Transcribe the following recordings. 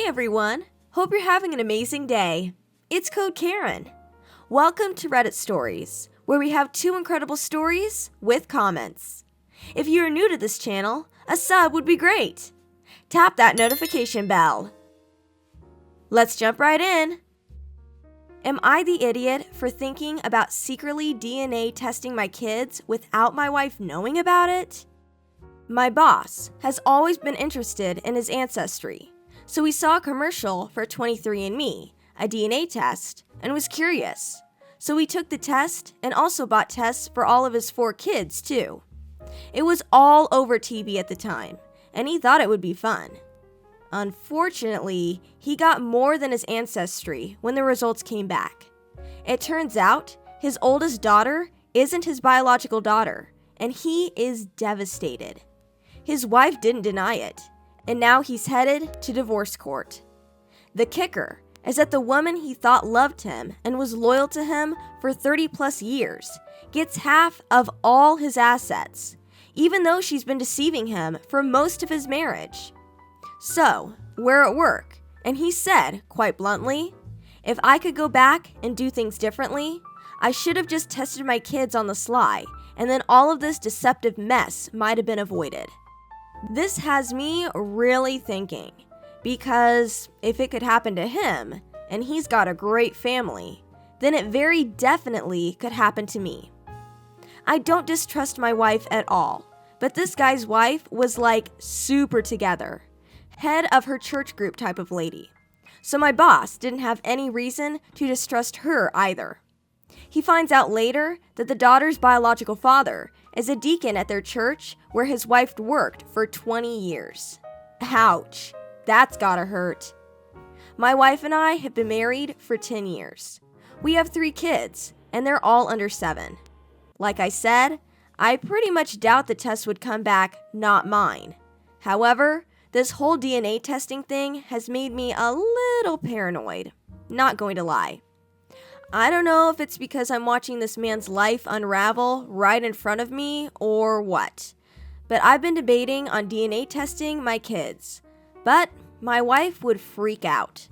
Hey everyone! Hope you're having an amazing day. It's Code Karen. Welcome to Reddit Stories, where we have 2 incredible stories with comments. If you are new to this channel, a sub would be great. Tap that notification bell. Let's jump right in. Am I the idiot for thinking about secretly DNA testing my kids without my wife knowing about it? My boss has always been interested in his ancestry, so we saw a commercial for 23andMe, a DNA test, and was curious. So we took the test and also bought tests for all of his 4 kids too. It was all over TV at the time, and he thought it would be fun. Unfortunately, he got more than his ancestry when the results came back. It turns out his oldest daughter isn't his biological daughter, and he is devastated. His wife didn't deny it, and now he's headed to divorce court. The kicker is that the woman he thought loved him and was loyal to him for 30 plus years gets half of all his assets, even though she's been deceiving him for most of his marriage. So, we're at work, and he said, quite bluntly, if I could go back and do things differently, I should have just tested my kids on the sly, and then all of this deceptive mess might have been avoided. This has me really thinking, because if it could happen to him, and he's got a great family, then it very definitely could happen to me. I don't distrust my wife at all, but this guy's wife was like super together, head of her church group type of lady. So my boss didn't have any reason to distrust her either. He finds out later that the daughter's biological father is a deacon at their church where his wife worked for 20 years. Ouch, that's gotta hurt. My wife and I have been married for 10 years. We have 3 kids, and they're all under 7. Like I said, I pretty much doubt the test would come back not mine. However, this whole DNA testing thing has made me a little paranoid. Not going to lie. I don't know if it's because I'm watching this man's life unravel right in front of me or what, but I've been debating on DNA testing my kids, but my wife would freak out.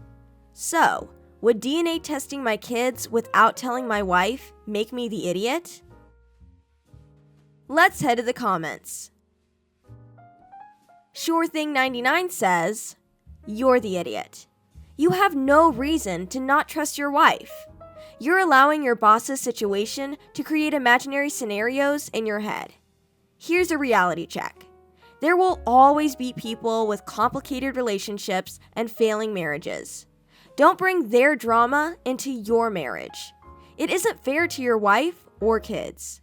So, would DNA testing my kids without telling my wife make me the idiot? Let's head to the comments. Sure Thing 99 says, "You're the idiot. You have no reason to not trust your wife. You're allowing your boss's situation to create imaginary scenarios in your head. Here's a reality check. There will always be people with complicated relationships and failing marriages. Don't bring their drama into your marriage. It isn't fair to your wife or kids."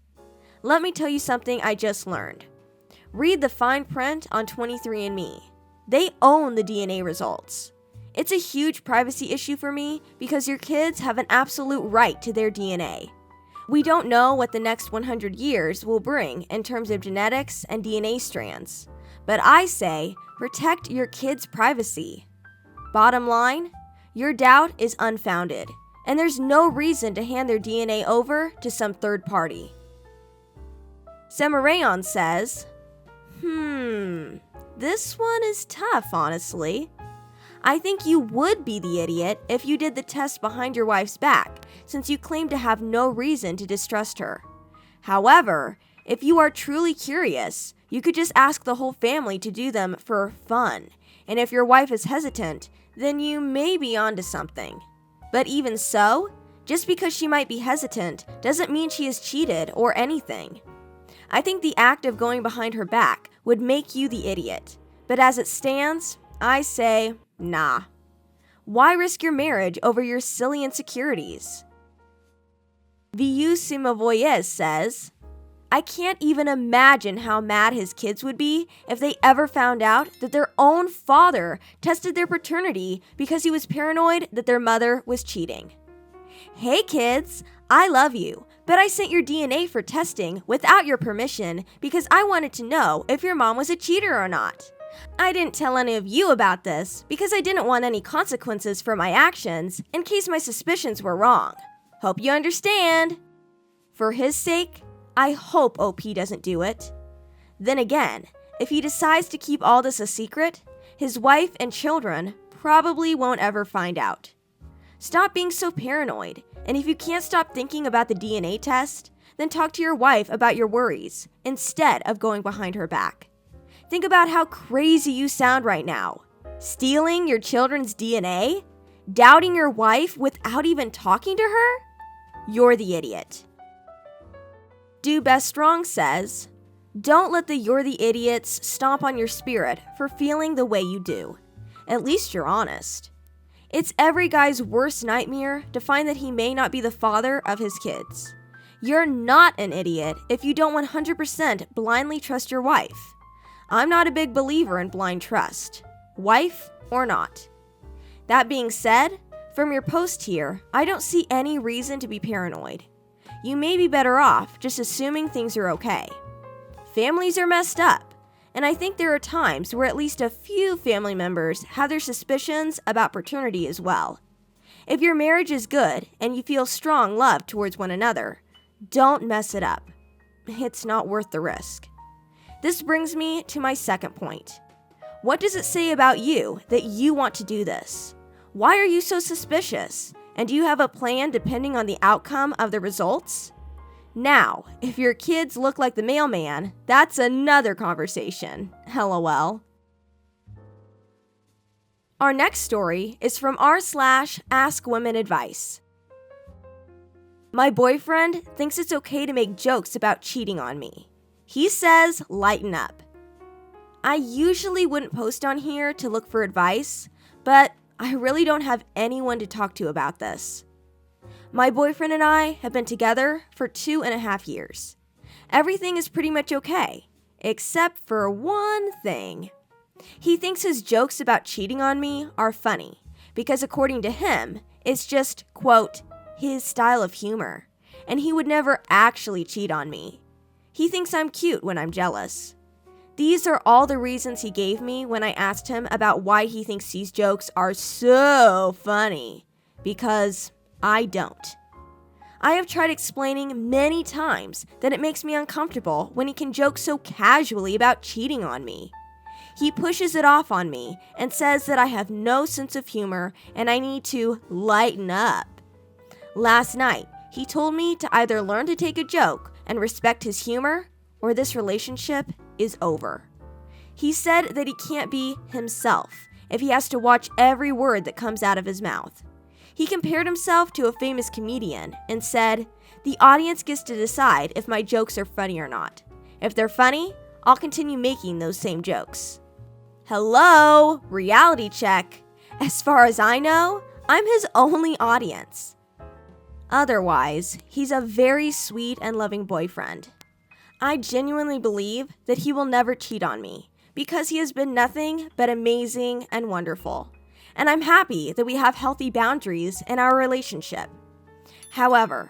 Let me tell you something I just learned. Read the fine print on 23andMe. They own the DNA results. It's a huge privacy issue for me because your kids have an absolute right to their DNA. We don't know what the next 100 years will bring in terms of genetics and DNA strands, but I say protect your kids' privacy. Bottom line, your doubt is unfounded, and there's no reason to hand their DNA over to some third party. Semarayon says, this one is tough, honestly. I think you would be the idiot if you did the test behind your wife's back, since you claim to have no reason to distrust her. However, if you are truly curious, you could just ask the whole family to do them for fun, and if your wife is hesitant, then you may be onto something. But even so, just because she might be hesitant doesn't mean she is cheated or anything. I think the act of going behind her back would make you the idiot, but as it stands, I say, nah. Why risk your marriage over your silly insecurities? Viu Simavoyez says, I can't even imagine how mad his kids would be if they ever found out that their own father tested their paternity because he was paranoid that their mother was cheating. Hey kids, I love you, but I sent your DNA for testing without your permission because I wanted to know if your mom was a cheater or not. I didn't tell any of you about this because I didn't want any consequences for my actions in case my suspicions were wrong. Hope you understand. For his sake, I hope OP doesn't do it. Then again, if he decides to keep all this a secret, his wife and children probably won't ever find out. Stop being so paranoid, and if you can't stop thinking about the DNA test, then talk to your wife about your worries instead of going behind her back. Think about how crazy you sound right now. Stealing your children's DNA? Doubting your wife without even talking to her? You're the idiot. Do Best Strong says, don't let the "you're the idiots" stomp on your spirit for feeling the way you do. At least you're honest. It's every guy's worst nightmare to find that he may not be the father of his kids. You're not an idiot if you don't 100% blindly trust your wife. I'm not a big believer in blind trust, wife or not. That being said, from your post here, I don't see any reason to be paranoid. You may be better off just assuming things are okay. Families are messed up, and I think there are times where at least a few family members have their suspicions about paternity as well. If your marriage is good and you feel strong love towards one another, don't mess it up. It's not worth the risk. This brings me to my second point. What does it say about you that you want to do this? Why are you so suspicious? And do you have a plan depending on the outcome of the results? Now, if your kids look like the mailman, that's another conversation. LOL. Our next story is from r/askwomenadvice. My boyfriend thinks it's okay to make jokes about cheating on me. He says, lighten up. I usually wouldn't post on here to look for advice, but I really don't have anyone to talk to about this. My boyfriend and I have been together for 2.5 years. Everything is pretty much okay, except for one thing. He thinks his jokes about cheating on me are funny, because according to him, it's just, quote, his style of humor, and he would never actually cheat on me. He thinks I'm cute when I'm jealous. These are all the reasons he gave me when I asked him about why he thinks these jokes are so funny, because I don't. I have tried explaining many times that it makes me uncomfortable when he can joke so casually about cheating on me. He pushes it off on me and says that I have no sense of humor and I need to lighten up. Last night, he told me to either learn to take a joke and respect his humor, or this relationship is over. He said that he can't be himself if he has to watch every word that comes out of his mouth. He compared himself to a famous comedian and said, the audience gets to decide if my jokes are funny or not. If they're funny, I'll continue making those same jokes. Hello, reality check. As far as I know, I'm his only audience. Otherwise, he's a very sweet and loving boyfriend. I genuinely believe that he will never cheat on me because he has been nothing but amazing and wonderful. And I'm happy that we have healthy boundaries in our relationship. However,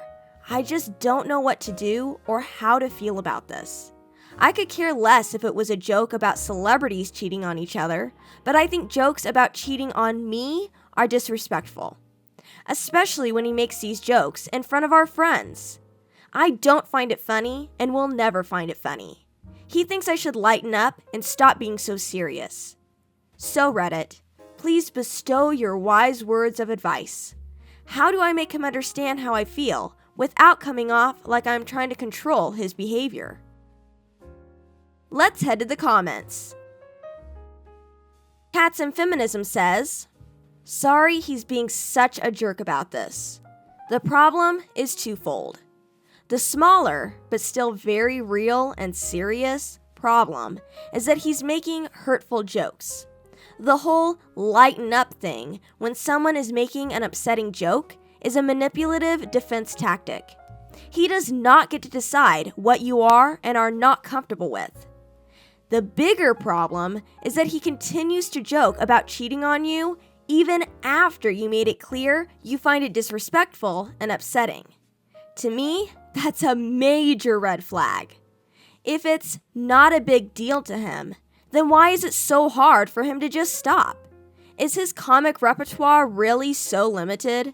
I just don't know what to do or how to feel about this. I could care less if it was a joke about celebrities cheating on each other, but I think jokes about cheating on me are disrespectful. Especially when he makes these jokes in front of our friends. I don't find it funny and will never find it funny. He thinks I should lighten up and stop being so serious. So Reddit, please bestow your wise words of advice. How do I make him understand how I feel without coming off like I'm trying to control his behavior? Let's head to the comments. Cats and Feminism says, sorry he's being such a jerk about this. The problem is twofold. The smaller, but still very real and serious, problem is that he's making hurtful jokes. The whole lighten up thing when someone is making an upsetting joke is a manipulative defense tactic. He does not get to decide what you are and are not comfortable with. The bigger problem is that he continues to joke about cheating on you even after you made it clear you find it disrespectful and upsetting. To me, that's a major red flag. If it's not a big deal to him, then why is it so hard for him to just stop? Is his comic repertoire really so limited?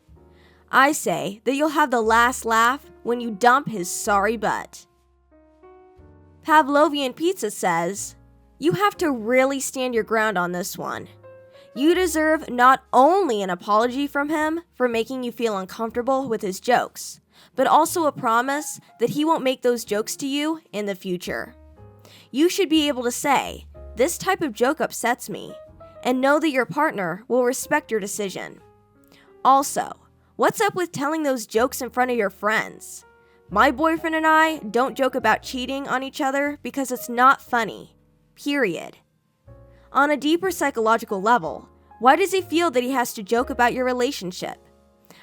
I say that you'll have the last laugh when you dump his sorry butt. Pavlovian Pizza says, you have to really stand your ground on this one. You deserve not only an apology from him for making you feel uncomfortable with his jokes, but also a promise that he won't make those jokes to you in the future. You should be able to say, "This type of joke upsets me," and know that your partner will respect your decision. Also, what's up with telling those jokes in front of your friends? My boyfriend and I don't joke about cheating on each other because it's not funny. Period. On a deeper psychological level, why does he feel that he has to joke about your relationship?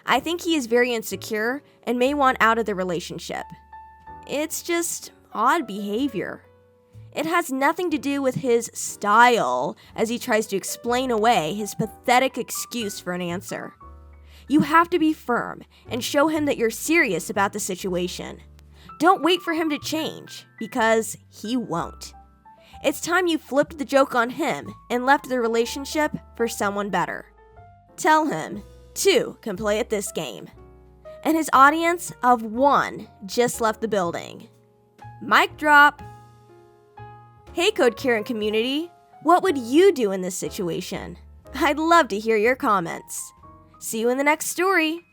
I think he is very insecure and may want out of the relationship. It's just odd behavior. It has nothing to do with his style as he tries to explain away his pathetic excuse for an answer. You have to be firm and show him that you're serious about the situation. Don't wait for him to change, because he won't. It's time you flipped the joke on him and left the relationship for someone better. Tell him 2 can play at this game. And his audience of 1 just left the building. Mic drop. Hey Code Karen community, what would you do in this situation? I'd love to hear your comments. See you in the next story.